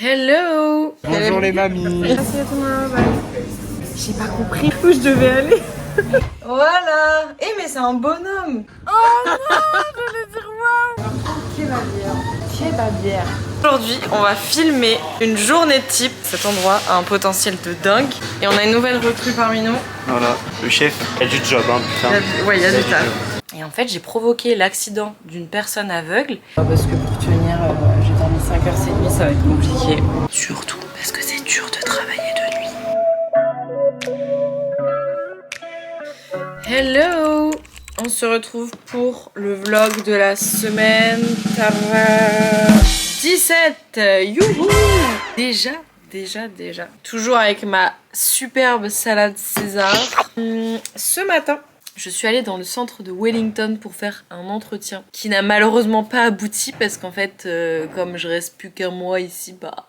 Hello. Bonjour les mamies. Merci à toi, bye. J'ai pas compris où je devais aller. Voilà. Eh mais c'est un bonhomme. Oh non, je voulais dire moi. Kebabière. Aujourd'hui, on va filmer une journée type. Cet endroit a un potentiel de dingue. Et on a une nouvelle recrue parmi nous. Voilà, le chef, il y a du job, hein, putain. Ouais, il y a du taf. Et en fait, j'ai provoqué l'accident d'une personne aveugle. Parce que pour tenir, j'ai dormi 5h30, ça va être compliqué. Surtout parce que c'est dur de travailler de nuit. Hello! On se retrouve pour le vlog de la semaine 17. Youhou! Déjà. Toujours avec ma superbe salade César. Ce matin, je suis allée dans le centre de Wellington pour faire un entretien qui n'a malheureusement pas abouti parce qu'en fait, comme je reste plus qu'un mois ici, bah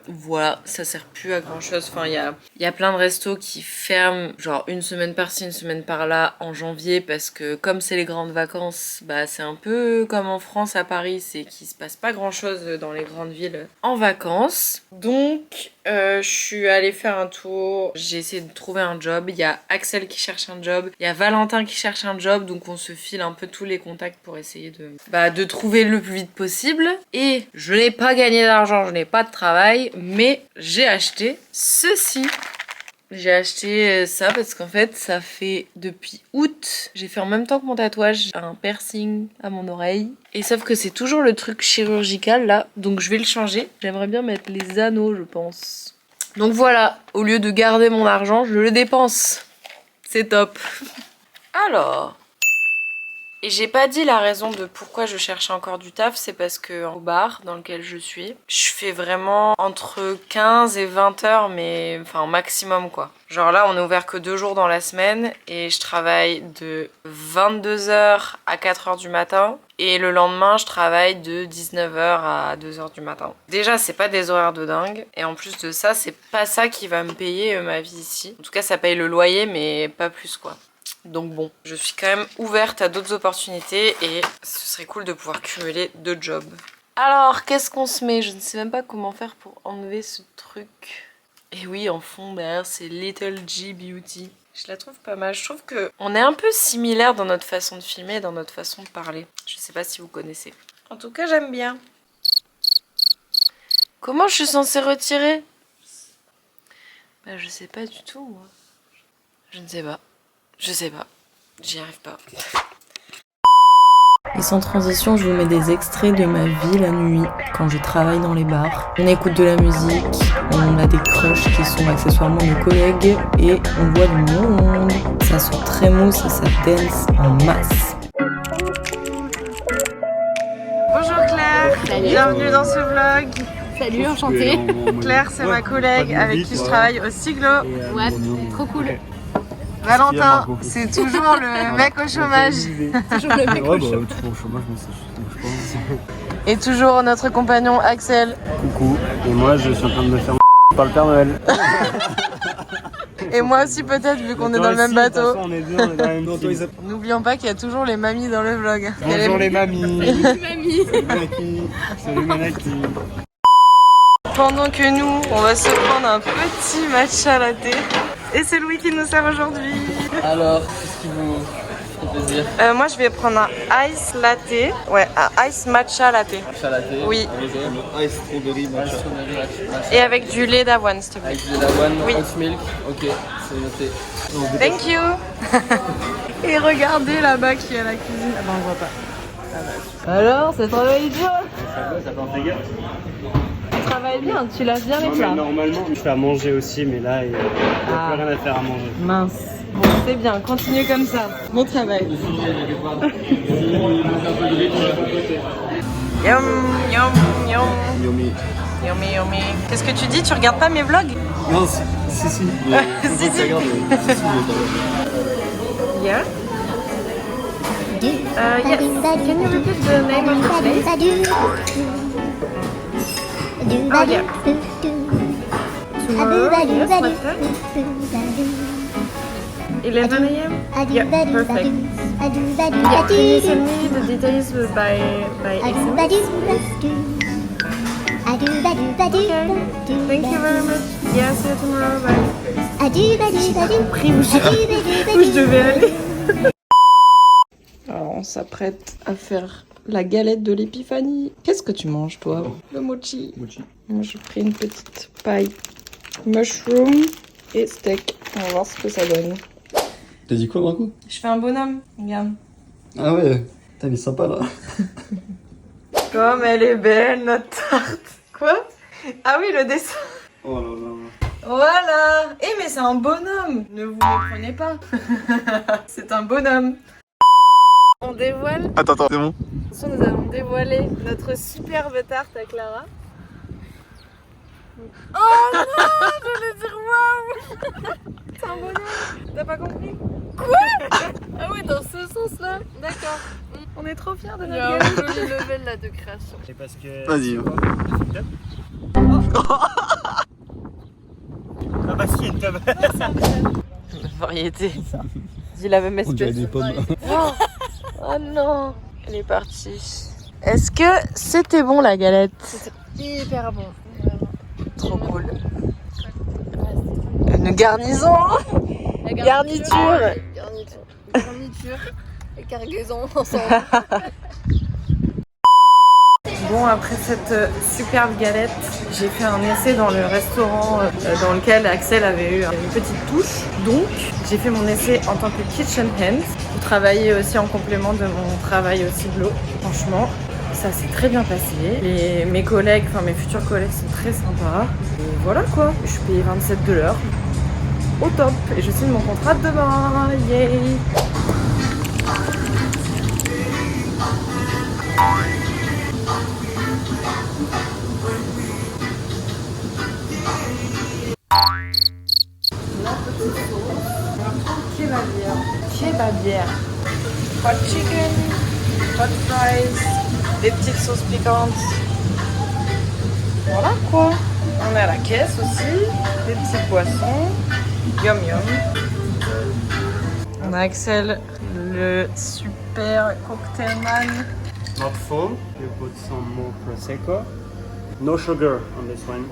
voilà, ça sert plus à grand chose. Enfin, il y a plein de restos qui ferment, genre une semaine par-ci, une semaine par-là en janvier parce que comme c'est les grandes vacances, bah c'est un peu comme en France à Paris, c'est qu'il se passe pas grand-chose dans les grandes villes en vacances. Donc, je suis allée faire un tour, j'ai essayé de trouver un job. Il y a Axel qui cherche un job, il y a Valentin qui cherche un job, donc on se file un peu tous les contacts pour essayer de trouver le plus vite possible. Et je n'ai pas gagné d'argent, je n'ai pas de travail, mais j'ai acheté ceci. J'ai acheté ça parce qu'en fait ça fait depuis août, j'ai fait en même temps que mon tatouage un piercing à mon oreille. Et sauf que c'est toujours le truc chirurgical là, donc je vais le changer. J'aimerais bien mettre les anneaux je pense. Donc voilà, au lieu de garder mon argent, je le dépense. C'est top. Alors... Et j'ai pas dit la raison de pourquoi je cherchais encore du taf, c'est parce que au bar dans lequel je suis, je fais vraiment entre 15 et 20 heures, mais enfin maximum quoi. Genre là on est ouvert que 2 jours dans la semaine et je travaille de 22h à 4h du matin. Et le lendemain, je travaille de 19h à 2h du matin. Déjà, c'est pas des horaires de dingue. Et en plus de ça, c'est pas ça qui va me payer ma vie ici. En tout cas, ça paye le loyer, mais pas plus quoi. Donc bon, je suis quand même ouverte à d'autres opportunités et ce serait cool de pouvoir cumuler 2 jobs. Alors, qu'est-ce qu'on se met? Je ne sais même pas comment faire pour enlever ce truc. Et oui, en fond, derrière, c'est Little G Beauty. Je la trouve pas mal. Je trouve qu'on est un peu similaires dans notre façon de filmer et dans notre façon de parler. Je sais pas si vous connaissez. En tout cas, j'aime bien. Comment je suis censée retirer? Bah, je sais pas du tout, moi. Je ne sais pas. Je sais pas, j'y arrive pas. Et sans transition, je vous mets des extraits de ma vie la nuit, quand je travaille dans les bars. On écoute de la musique, on a des crushs qui sont accessoirement nos collègues, et on voit du monde. Ça sent très mousse et ça dance en masse. Bonjour Claire, salut. Bienvenue dans ce vlog. Salut, enchantée. Claire, c'est ma collègue avec qui je travaille au Siglo. Ouais, trop cool. Valentin, c'est toujours le mec au chômage. Toujours le mec au toujours au chômage, mais je pense. Et toujours notre compagnon Axel. Coucou, et moi je suis en train de me faire par le Père Noël. Et moi aussi peut-être vu qu'on est dans le même bateau. On est bien, on est dans la même team. N'oublions pas qu'il y a toujours les mamies dans le vlog. Bonjour les mamies. Mamie. Salut Manaki. Pendant que nous, on va se prendre un petit matcha latte. Et c'est Louis qui nous sert aujourd'hui. Alors, qu'est-ce qui vous fait plaisir? Moi je vais prendre un ice latte. Ouais, un ice matcha latte. Matcha latte? Oui. Ice strawberry matcha. Et avec du lait d'avoine s'il te plaît. Avec du lait d'avoine, Oui. oat milk. Ok, c'est noté. Thank you. Et regardez là-bas qui est à la cuisine. Ah ben on voit pas. Alors, ça travaille bien. Ça porte les gars. Tu travailles bien, tu laves bien les plats. Normalement, je fais à manger aussi, mais là, il n'y a plus rien à faire à manger. Mince. Bon, c'est bien, continue comme ça. Bon travail. Yum, yum, yum. Yomi. Yummy, yummy. Qu'est-ce que tu dis? Tu regardes pas mes vlogs? Non, si. Si, si. Yeah? Yes. Can you repeat the name of the place? Oh yeah. Tomorrow, yes, what time? 11 a.m.? Yeah, perfect. Yeah, can you send me the details by SMS? Badoo, badoo, badoo, badoo. Thank you very much. Yeah, see you tomorrow. Bye. Badoo, badoo, badoo. Pris où je devais aller. Alors, on s'apprête à faire la galette de l'épiphanie. Qu'est-ce que tu manges, toi? Le mochi. Moi, j'ai pris une petite paille mushroom et steak. On va voir ce que ça donne. T'as dit quoi, Marco? Je fais un bonhomme, regarde. Ah ouais, t'as mis sympa là. Comme elle est belle, notre tarte. Quoi? Ah oui, le dessin. Oh là là. Voilà. Eh, mais c'est un bonhomme. Ne vous méprenez pas. C'est un bonhomme. On dévoile. Attends, c'est bon. Attention, nous allons dévoiler notre superbe tarte à Clara. Oh non, je vais dire waouh. C'est un bonhomme. T'as pas compris? Quoi? Ah ouais, dans ce sens-là. D'accord. On est trop fiers de notre galette. Il y a un joli level là de création. C'est parce que... Vas-y. Ah bah si, une table. Variété. Dis la même espèce. On dirait des pommes. Oh non, elle est partie. Est-ce que c'était bon la galette? C'était hyper bon. Trop cool. Une garnison. La Garniture. Garniture et cargaison ensemble. Bon, après cette superbe galette, j'ai fait un essai dans le restaurant dans lequel Axel avait eu une petite touche. Donc, j'ai fait mon essai en tant que kitchen hand pour travailler aussi en complément de mon travail au Siglo. Franchement, ça s'est très bien passé. Mes collègues, enfin mes futurs collègues sont très sympas. Et voilà quoi, je suis payée 27 de l'heure. Au top. Et je signe mon contrat demain. Yay! La petite sauce. Kebabière. Hot chicken, hot fries, des petites sauces piquantes. Voilà quoi. On est à la caisse aussi, des petites boissons. Yum yum. On a Axel, le super cocktailman. Not full. You put some more prosecco. No sugar on this one.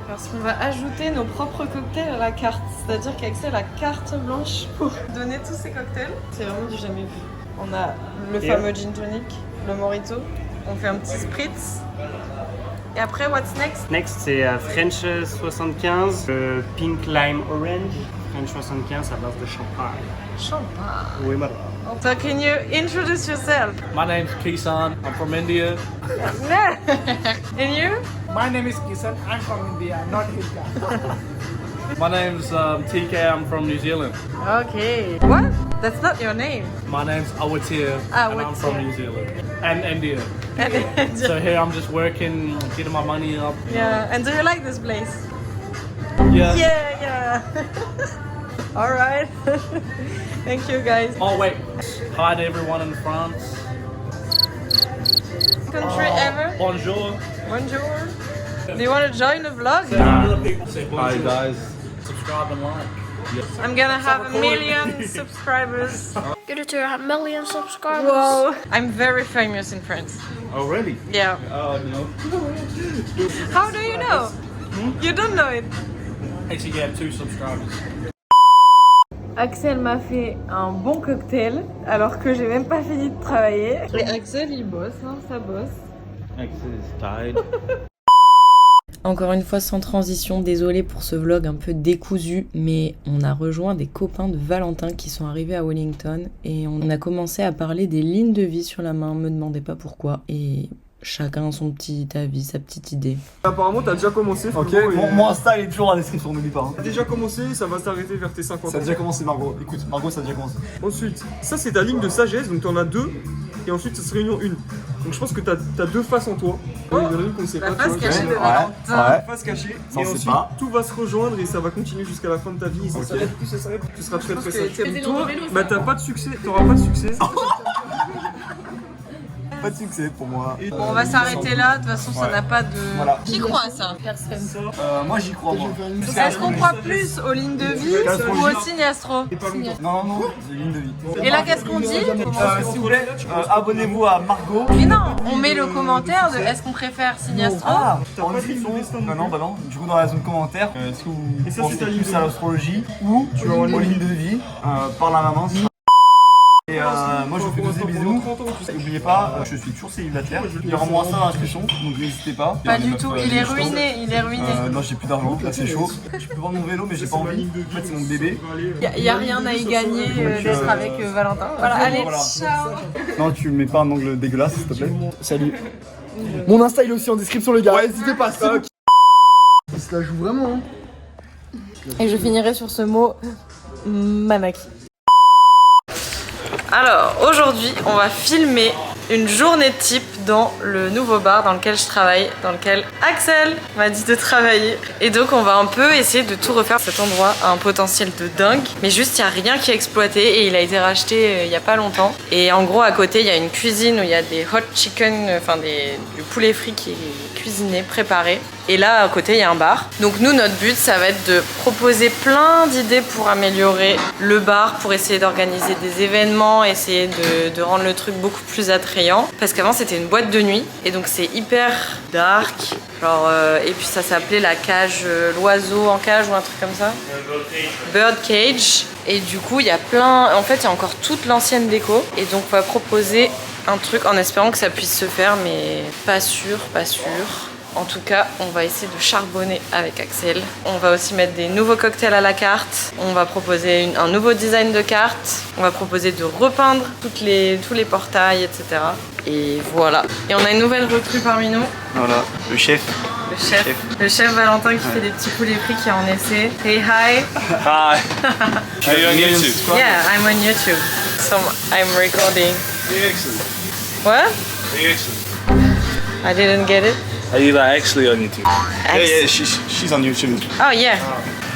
Parce qu'on va ajouter nos propres cocktails à la carte. C'est-à-dire qu'Axel a carte blanche pour donner tous ses cocktails. C'est vraiment du jamais vu. On a le fameux gin tonic, le mojito. On fait un petit spritz. Et après, what's next? Next, c'est French 75, Pink Lime Orange. French 75 à base de champagne. Champagne. Oui, madame. So can you introduce yourself? My name's Kisan. I'm from India. And you? My name is Kisan. I'm from India, not Hilka. My name's TK. I'm from New Zealand. Okay. What? That's not your name. My name's Awatir, and I'm from New Zealand and India. So here I'm just working, getting my money up. Yeah. And do you like this place? Yeah. Yeah. All right. Thank you, guys. Oh wait. Hi to everyone in France. Country ever? Bonjour. Bonjour. Do you want to join the vlog? Hi guys. Subscribe and like. I'm gonna have 1 million subscribers. Get it to 1 million subscribers. Whoa. I'm very famous in France. Oh really? Yeah. Oh no. How do you know? You don't know it. Actually, you have 2 subscribers. Axel m'a fait un bon cocktail alors que j'ai même pas fini de travailler. Et Axel il bosse, hein, ça bosse. Axel is tired. Encore une fois sans transition, désolé pour ce vlog un peu décousu, mais on a rejoint des copains de Valentin qui sont arrivés à Wellington et on a commencé à parler des lignes de vie sur la main, me demandez pas pourquoi, et chacun son petit avis, sa petite idée. Apparemment t'as déjà commencé. Ok, mon Insta il est toujours en description, n'oublie pas. T'as déjà commencé, ça va s'arrêter vers tes 50 ans. Ça a déjà commencé, Margot. Écoute, Margot, ça a déjà commencé. Ensuite, ça c'est ta ligne de sagesse, donc t'en as 2, et ensuite ça se réunit en une. Donc je pense que t'as 2 faces en toi. Il y en a une qu'on sait La pas. face tu vois, cachée de Ouais, Valentin. ouais. Face cachée. Ça, on Et sait ensuite pas. tout va se rejoindre et ça va continuer jusqu'à la fin de ta vie. Et ça s'arrête, plus ça s'arrête, plus tu seras très très sage. que Toi, bah t'as pas de succès, t'auras pas de succès. Pas de succès pour moi. Bon, on va s'arrêter là, de toute façon ça n'a pas de... Voilà. Qui croit à ça? Moi j'y crois moi. Est-ce qu'on croit plus aux lignes de vie ou aux signes astro? Non, c'est ligne de vie. Et là qu'est-ce qu'on dit? S'il vous plaît, abonnez-vous à Margot. Mais non, on met le commentaire de est-ce qu'on préfère signe astro? En description. Non. Du coup, dans la zone commentaire, si vous pensez plus à l'astrologie ou aux lignes de vie, par la maman. Et moi je vous fais tous des bisous. N'oubliez pas, je suis toujours célibataire. Il y aura moins ça dans la description, donc n'hésitez pas. Pas du tout, il est ruiné, il est ruiné. Non, j'ai plus d'argent, là c'est chaud. Je peux vendre mon vélo, mais j'ai pas envie. En fait, c'est mon bébé. Il y a rien à y gagner d'être avec Valentin. Voilà, allez, ciao. Non, tu mets pas un angle dégueulasse, s'il te plaît. Salut. Mon Insta il est aussi en description, les gars. Ouais, n'hésitez pas. Il se la joue vraiment. Hein. Et je finirai sur ce mot manaki. Alors aujourd'hui on va filmer une journée type dans le nouveau bar dans lequel je travaille, dans lequel Axel m'a dit de travailler. Et donc on va un peu essayer de tout refaire. Cet endroit a un potentiel de dingue, mais juste il n'y a rien qui est exploité et il a été racheté il n'y a pas longtemps. Et en gros à côté il y a une cuisine où il y a des hot chicken, enfin du poulet frit qui est cuisiné, préparé. Et là à côté il y a un bar. Donc nous notre but ça va être de proposer plein d'idées pour améliorer le bar, pour essayer d'organiser des événements, essayer de rendre le truc beaucoup plus attrayant. Parce qu'avant c'était une boîte de nuit et donc c'est hyper dark. Genre, et puis ça s'appelait la cage, l'oiseau en cage ou un truc comme ça. Bird cage. Et du coup il y a plein, en fait il y a encore toute l'ancienne déco. Et donc on va proposer un truc en espérant que ça puisse se faire, mais pas sûr. En tout cas, on va essayer de charbonner avec Axel. On va aussi mettre des nouveaux cocktails à la carte. On va proposer un nouveau design de carte. On va proposer de repeindre tous les portails, etc. Et voilà. Et on a une nouvelle recrue parmi nous. Voilà, le chef. Le chef Valentin qui fait des petits poulets frits qui est en essai. Hey, hi. Hi. Are you on YouTube? Yeah, I'm on YouTube. So I'm recording. Excellent. What? Excellent. I didn't get it. Are you like actually on YouTube? Yeah, she's on YouTube. Oh yeah.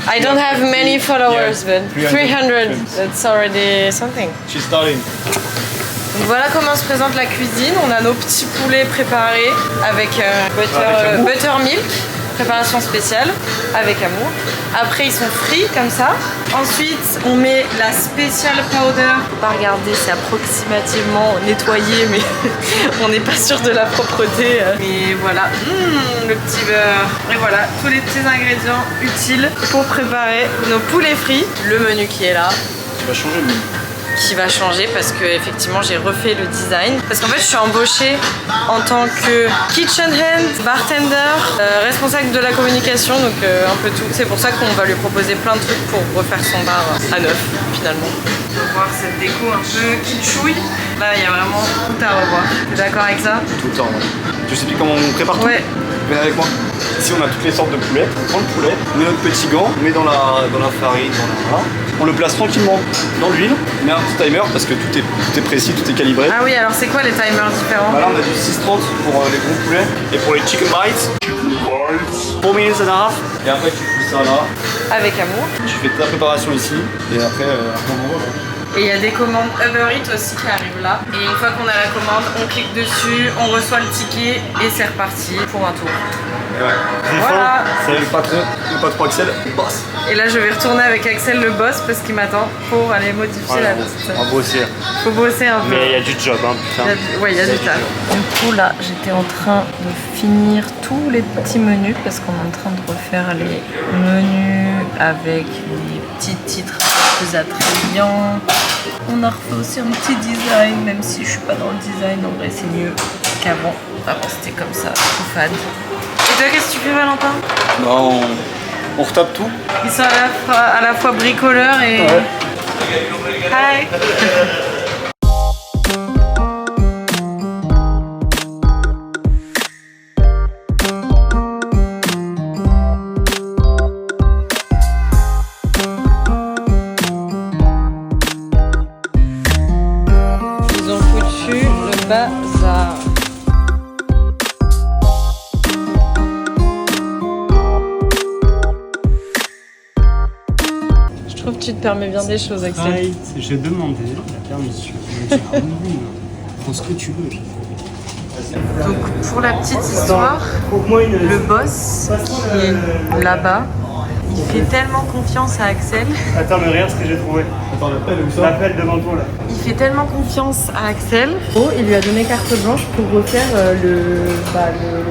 I don't have many followers, but 300. That's already something. She's starting. Donc voilà comment se présente la cuisine. On a nos petits poulets préparés avec buttermilk, préparation spéciale, avec amour. Après ils sont frits comme ça. Ensuite on met la special powder. Faut pas regarder, c'est approximativement nettoyé, mais on n'est pas sûr de la propreté. Mais voilà, le petit beurre. Et voilà, tous les petits ingrédients utiles pour préparer nos poulets frits. Le menu qui est là. Tu vas changer le menu. Qui va changer parce que effectivement j'ai refait le design, parce qu'en fait je suis embauchée en tant que kitchen hand, bartender, responsable de la communication, donc un peu tout. C'est pour ça qu'on va lui proposer plein de trucs pour refaire son bar à neuf finalement. On va voir cette déco un peu kitschouille. Là il y a vraiment tout à revoir. T'es d'accord avec ça? Tout le temps, ouais. Tu sais plus comment on prépare tout? Ouais. Venez avec moi. Ici on a toutes les sortes de poulets. On prend le poulet, on met notre petit gant, on met dans la farine, on le place tranquillement dans l'huile, on met un petit timer parce que tout est précis, tout est calibré. Ah oui, alors c'est quoi les timers différents? Là on a du 6:30 pour les gros poulets et pour les chicken bites. 4 minutes and a half. Et après tu fous ça là. Avec amour. Tu fais ta préparation ici et après on voit. Et il y a des commandes Uber Eats aussi qui arrivent là. Et une fois qu'on a la commande, on clique dessus, on reçoit le ticket et c'est reparti pour un tour. Et ouais. Voilà. C'est le patron Axel, le boss. Et là je vais retourner avec Axel le boss parce qu'il m'attend pour aller modifier la petite. On va bosser. Faut bosser un peu. Mais il y a du job, hein, putain. Ouais, il y a du taf. Du coup là, j'étais en train de finir tous les petits menus parce qu'on est en train de refaire les menus avec les petits titres plus attrayants. On a refait aussi un petit design, même si je suis pas dans le design, en vrai c'est mieux qu'avant. Avant c'était comme ça, tout fade. Et toi qu'est-ce que tu fais Valentin? Non, on retape tout. Ils sont à la fois bricoleurs et... Ouais. Hi. Ils ont foutu le bazar. Je trouve que tu te permets bien des choses, Axel. J'ai demandé la permission. Je me dis, ah oui, prends ce que tu veux. Donc pour la petite histoire, le boss qui est là-bas, il fait tellement confiance à Axel. Attends, mais regarde ce que j'ai trouvé. Attends, l'appel où ça? L'appel devant toi là. Il fait tellement confiance à Axel. Oh, il lui a donné carte blanche pour refaire le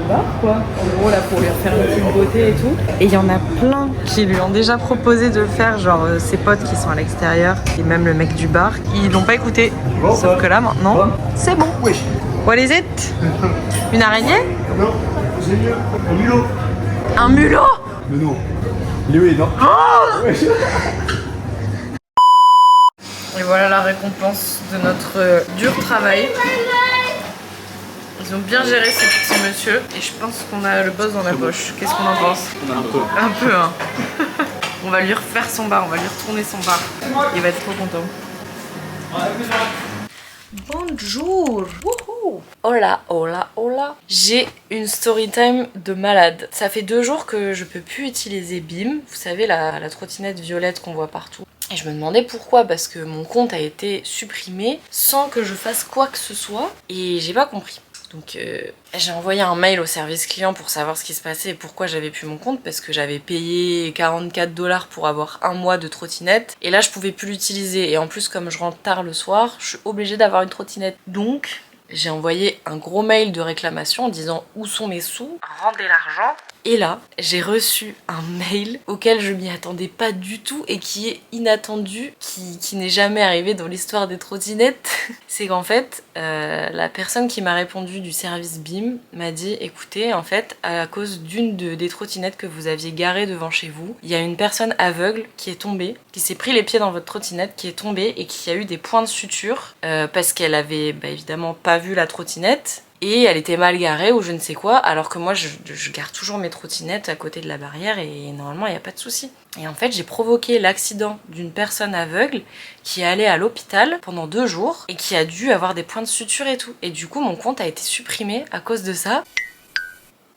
bar, quoi. En gros, là, pour lui refaire une petite beauté et tout. Et il y en a plein qui lui ont déjà proposé de le faire, genre ses potes qui sont à l'extérieur, et même le mec du bar. Ils l'ont pas écouté. Sauf que là, maintenant, c'est bon. Oui. What is it? Une araignée? Non, j'ai mieux. Un mulot. Un mulot? Mais non. Il est où, il est dans? Et voilà la récompense de notre dur travail. Ils ont bien géré ces petits messieurs. Et je pense qu'on a le boss dans la poche. Qu'est-ce qu'on en pense? Un peu, hein. On va lui refaire son bar, on va lui retourner son bar. Il va être trop content. Bonjour. Wouhou. Hola, hola, hola. J'ai une story time de malade. Ça fait 2 jours que je peux plus utiliser BIM. Vous savez, la trottinette violette qu'on voit partout. Et je me demandais pourquoi, parce que mon compte a été supprimé sans que je fasse quoi que ce soit. Et j'ai pas compris. Donc j'ai envoyé un mail au service client pour savoir ce qui se passait et pourquoi j'avais plus mon compte, parce que j'avais payé 44 $ pour avoir 1 mois de trottinette et là je pouvais plus l'utiliser, et en plus comme je rentre tard le soir, je suis obligée d'avoir une trottinette. Donc j'ai envoyé un gros mail de réclamation en disant où sont mes sous, rendez l'argent. Et là, j'ai reçu un mail auquel je m'y attendais pas du tout et qui est inattendu, qui n'est jamais arrivé dans l'histoire des trottinettes. C'est qu'en fait, la personne qui m'a répondu du service BIM m'a dit « Écoutez, en fait, à cause d'une des trottinettes que vous aviez garées devant chez vous, il y a une personne aveugle qui est tombée, qui s'est pris les pieds dans votre trottinette, qui est tombée et qui a eu des points de suture parce qu'elle avait évidemment pas vu la trottinette. Et elle était mal garée ou je ne sais quoi, alors que moi je gare toujours mes trottinettes à côté de la barrière et normalement il n'y a pas de souci. Et en fait j'ai provoqué l'accident d'une personne aveugle qui est allée à l'hôpital pendant 2 jours et qui a dû avoir des points de suture et tout. Et du coup mon compte a été supprimé à cause de ça.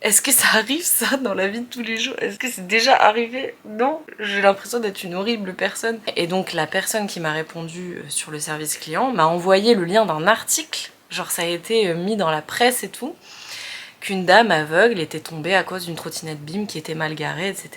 Est-ce que ça arrive ça dans la vie de tous les jours? Est-ce que c'est déjà arrivé? Non, j'ai l'impression d'être une horrible personne. Et donc la personne qui m'a répondu sur le service client m'a envoyé le lien d'un article. Genre ça a été mis dans la presse et tout, qu'une dame aveugle était tombée à cause d'une trottinette BIM qui était mal garée, etc.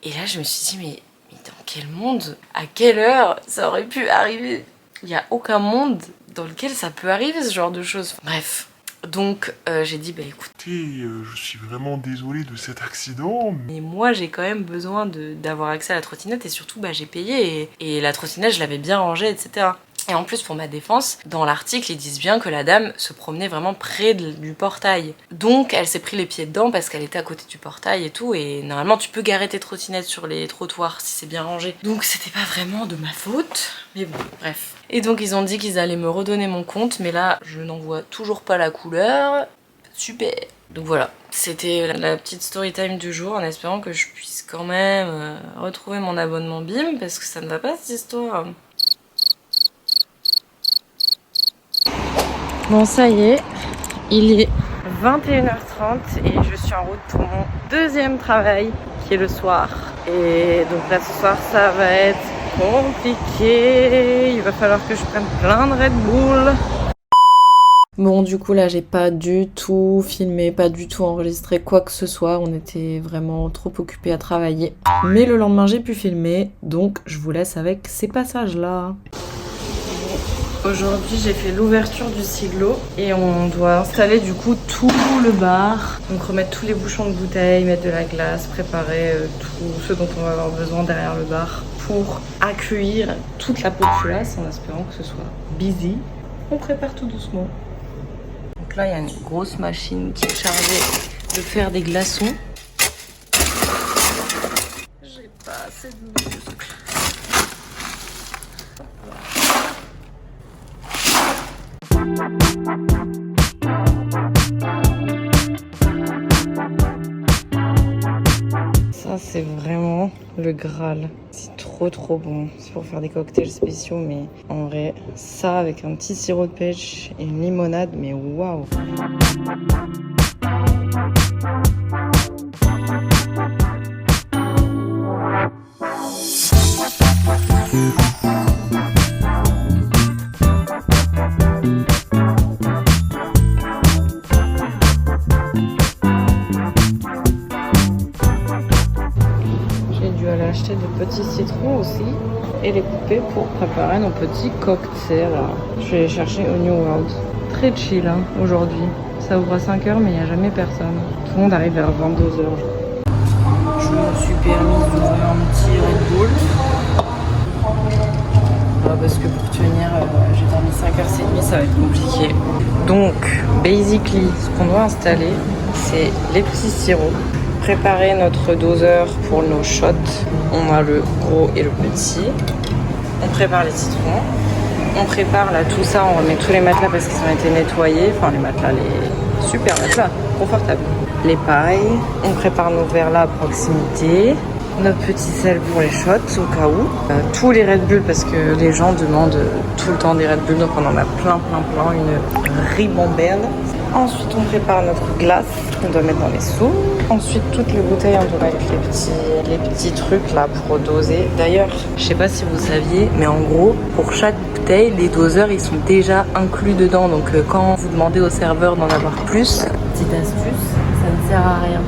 Et là je me suis dit mais dans quel monde, à quelle heure ça aurait pu arriver? Il n'y a aucun monde dans lequel ça peut arriver ce genre de choses. Bref, donc j'ai dit bah écoutez, je suis vraiment désolée de cet accident. Mais moi j'ai quand même besoin d'avoir accès à la trottinette et surtout j'ai payé et la trottinette je l'avais bien rangée, etc. Et en plus, pour ma défense, dans l'article, ils disent bien que la dame se promenait vraiment près du portail. Donc, elle s'est pris les pieds dedans parce qu'elle était à côté du portail et tout. Et normalement, tu peux garer tes trottinettes sur les trottoirs si c'est bien rangé. Donc, c'était pas vraiment de ma faute. Mais bon, bref. Et donc, ils ont dit qu'ils allaient me redonner mon compte. Mais là, je n'en vois toujours pas la couleur. Super. Donc voilà, c'était la petite story time du jour en espérant que je puisse quand même retrouver mon abonnement BIM parce que ça ne va pas cette histoire. Bon ça y est, il est 21h30 et je suis en route pour mon 2e travail qui est le soir. Et donc là ce soir ça va être compliqué, il va falloir que je prenne plein de Red Bull. Bon du coup là j'ai pas du tout filmé, pas du tout enregistré quoi que ce soit, on était vraiment trop occupés à travailler. Mais le lendemain j'ai pu filmer, donc je vous laisse avec ces passages là. Aujourd'hui j'ai fait l'ouverture du siglo et on doit installer du coup tout le bar. Donc remettre tous les bouchons de bouteilles, mettre de la glace, préparer tout ce dont on va avoir besoin derrière le bar pour accueillir toute la populace en espérant que ce soit busy. On prépare tout doucement. Donc là il y a une grosse machine qui est chargée de faire des glaçons. J'ai pas assez de muscles. Ça c'est vraiment le Graal, c'est trop bon, c'est pour faire des cocktails spéciaux mais en vrai ça avec un petit sirop de pêche et une limonade mais waouh. a acheté des petits citrons aussi et les couper pour préparer nos petits cocktails. Je vais les chercher au New World. Très chill hein, aujourd'hui. Ça ouvre à 5h mais il n'y a jamais personne. Tout le monde arrive vers 22h. Je me suis permis d'ouvrir un petit Red Bull. Parce que pour tenir, j'ai dormi 5h30, ça va être compliqué. Donc, basically, ce qu'on doit installer, c'est les petits sirops. Préparer notre doseur pour nos shots. On a le gros et le petit. On prépare les citrons. On prépare là tout ça, on remet tous les matelas parce qu'ils ont été nettoyés. Enfin, les matelas, les super matelas, confortables. Les pailles. On prépare nos verres là à proximité. Notre petit sel pour les shots au cas où. Tous les Red Bull parce que les gens demandent tout le temps des Red Bull. Donc on en a plein. Une ribambelle. Ensuite on prépare notre glace qu'on doit mettre dans les seaux. Ensuite toutes les bouteilles on doit mettre les petits trucs là pour doser. D'ailleurs je sais pas si vous saviez mais en gros pour chaque bouteille les doseurs ils sont déjà inclus dedans. Donc quand vous demandez au serveur d'en avoir plus, petite astuce, ça ne sert à rien.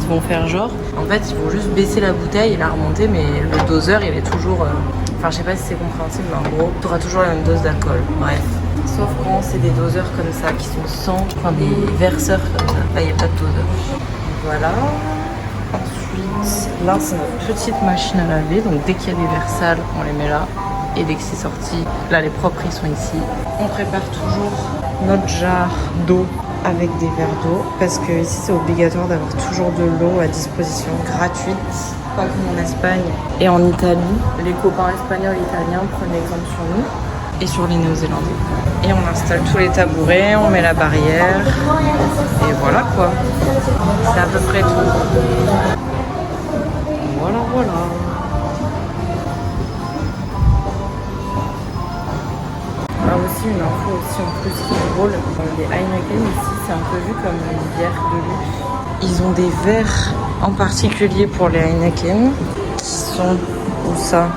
Ils vont faire genre, en fait ils vont juste baisser la bouteille et la remonter mais le doseur il est toujours, enfin je sais pas si c'est compréhensible mais en gros tu auras toujours la même dose d'alcool, bref. Sauf quand c'est des doseurs comme ça qui sont sans, enfin des verseurs comme ça, là il n'y a pas de doseur. Voilà. Ensuite, là c'est notre petite machine à laver, donc dès qu'il y a des verres sales on les met là et dès que c'est sorti, là les propres ils sont ici. On prépare toujours notre jarre d'eau avec des verres d'eau parce que ici c'est obligatoire d'avoir toujours de l'eau à disposition gratuite, pas comme en Espagne et en Italie. Les copains espagnols et italiens prennent exemple sur nous et sur les Néo-Zélandais. Et on installe tous les tabourets, on met la barrière et voilà quoi. C'est à peu près tout. Voilà. Ah aussi une info aussi en plus qui est drôle, les Heineken ici c'est un peu vu comme une bière de luxe. Ils ont des verres en particulier pour les Heineken qui sont où ça?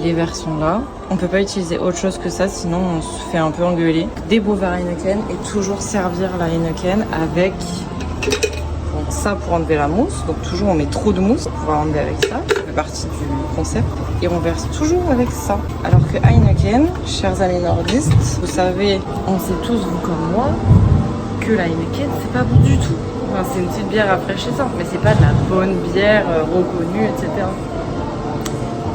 Les verres sont là. On peut pas utiliser autre chose que ça sinon on se fait un peu engueuler. Des beaux verres Heineken et toujours servir la Heineken avec ça pour enlever la mousse. Donc toujours on met trop de mousse pour pouvoir enlever avec ça. Ça fait partie du concept. Et on verse toujours avec ça. Alors que Heineken, chers amis nordistes, vous savez, on sait tous, vous comme moi, que la Heineken c'est pas bon du tout. Enfin, c'est une petite bière rafraîchissante, mais c'est pas de la bonne bière reconnue, etc.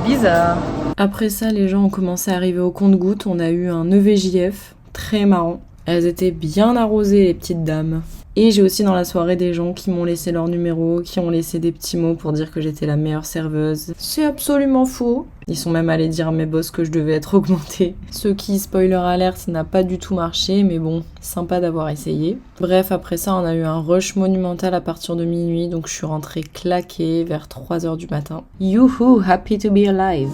Bizarre. Après ça, les gens ont commencé à arriver au compte-gouttes. On a eu un EVJF très marrant. Elles étaient bien arrosées, les petites dames. Et j'ai aussi dans la soirée des gens qui m'ont laissé leur numéro, qui ont laissé des petits mots pour dire que j'étais la meilleure serveuse. C'est absolument faux. Ils sont même allés dire à mes boss que je devais être augmentée. Ce qui, spoiler alert, n'a pas du tout marché, mais bon, sympa d'avoir essayé. Bref, après ça, on a eu un rush monumental à partir de minuit, donc je suis rentrée claquée vers 3h du matin. Youhou, happy to be alive.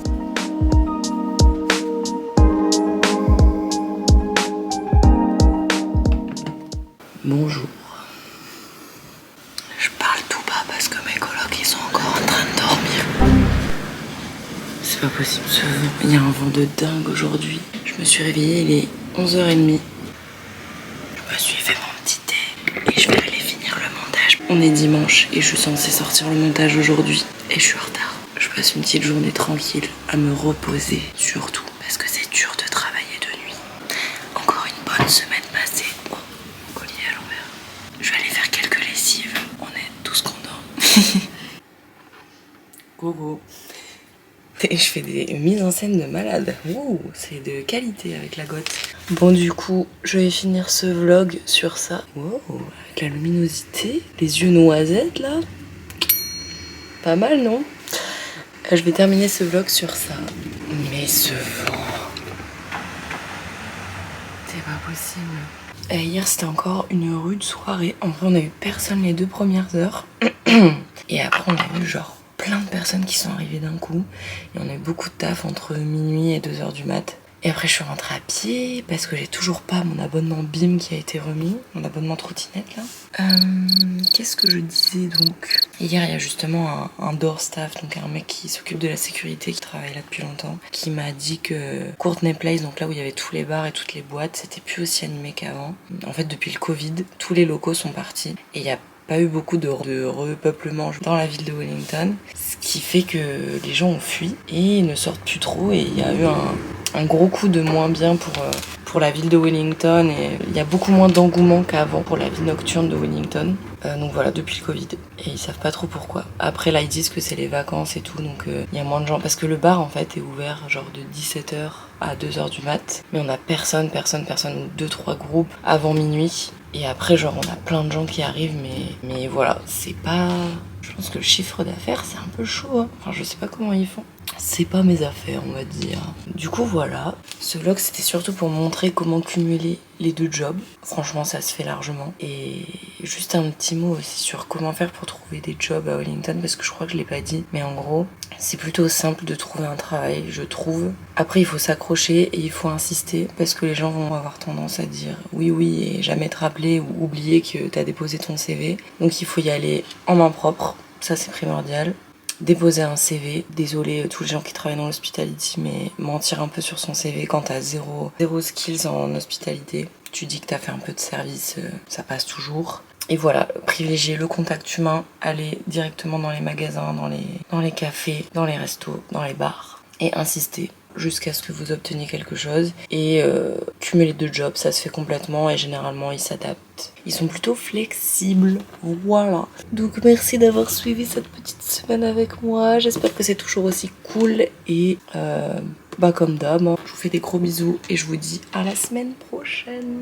Bonjour. Je parle tout bas parce que mes colocs ils sont encore en train de dormir. C'est pas possible ce vent. Il y a un vent de dingue aujourd'hui. Je me suis réveillée, il est 11h30. Je me suis fait mon petit thé et je vais aller finir le montage. On est dimanche et je suis censée sortir le montage aujourd'hui et je suis en retard. Je passe une petite journée tranquille à me reposer surtout parce que c'est dur de travailler de nuit. Encore une bonne semaine passée. Je vais aller faire quelques lessives. On est tous contents. Coucou. Et je fais des mises en scène de malade. Ouh, c'est de qualité avec la gotte. Bon, du coup, je vais finir ce vlog sur ça. Wow, avec la luminosité, les yeux noisettes là. Pas mal, non? Je vais terminer ce vlog sur ça. Mais ce vent. C'est pas possible. Et hier c'était encore une rude soirée. En vrai on a eu personne les 2 premières heures. Et après on a eu genre plein de personnes qui sont arrivées d'un coup. Et on a eu beaucoup de taf entre minuit et 2h du mat. Et après je suis rentrée à pied parce que j'ai toujours pas mon abonnement BIM qui a été remis. Mon abonnement trottinette là. Qu'est-ce que je disais donc? Hier il y a justement un door staff, donc un mec qui s'occupe de la sécurité, qui travaille là depuis longtemps, qui m'a dit que Courtenay Place, donc là où il y avait tous les bars et toutes les boîtes, c'était plus aussi animé qu'avant. En fait depuis le Covid, tous les locaux sont partis et il y a pas eu beaucoup de repeuplement dans la ville de Wellington, ce qui fait que les gens ont fui et ne sortent plus trop, et il y a eu un gros coup de moins bien pour la ville de Wellington, et il y a beaucoup moins d'engouement qu'avant pour la vie nocturne de Wellington. Donc voilà, depuis le Covid. Et ils savent pas trop pourquoi. Après là, ils disent que c'est les vacances et tout, donc il y a moins de gens. Parce que le bar en fait est ouvert genre de 17h à 2h du mat. Mais on a personne, ou 2-3 groupes avant minuit. Et après genre on a plein de gens qui arrivent, mais voilà, c'est pas... Je pense que le chiffre d'affaires c'est un peu chaud, hein. Enfin je sais pas comment ils font. C'est pas mes affaires, on va dire. Du coup voilà, ce vlog c'était surtout pour montrer comment cumuler les 2 jobs. Franchement ça se fait largement. Et juste un petit mot aussi sur comment faire pour trouver des jobs à Wellington, parce que je crois que je l'ai pas dit, mais en gros c'est plutôt simple de trouver un travail, je trouve. Après il faut s'accrocher et il faut insister, parce que les gens vont avoir tendance à dire oui et jamais te rappeler ou oublier que t'as déposé ton CV. Donc il faut y aller en main propre, ça c'est primordial. Déposer un CV, désolé tous les gens qui travaillent dans l'hospitality, mais mentir un peu sur son CV quand t'as zéro skills en hospitalité. Tu dis que t'as fait un peu de service, ça passe toujours. Et voilà, privilégier le contact humain, aller directement dans les magasins, dans les cafés, dans les restos, dans les bars, et insister jusqu'à ce que vous obteniez quelque chose. Et cumuler 2 jobs, ça se fait complètement, et généralement ils s'adaptent. Ils sont plutôt flexibles, voilà. Donc merci d'avoir suivi cette petite semaine avec moi. J'espère que c'est toujours aussi cool. Et comme d'hab, hein, je vous fais des gros bisous et je vous dis à la semaine prochaine.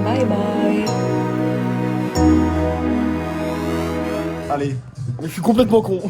Bye bye. Allez, je suis complètement con.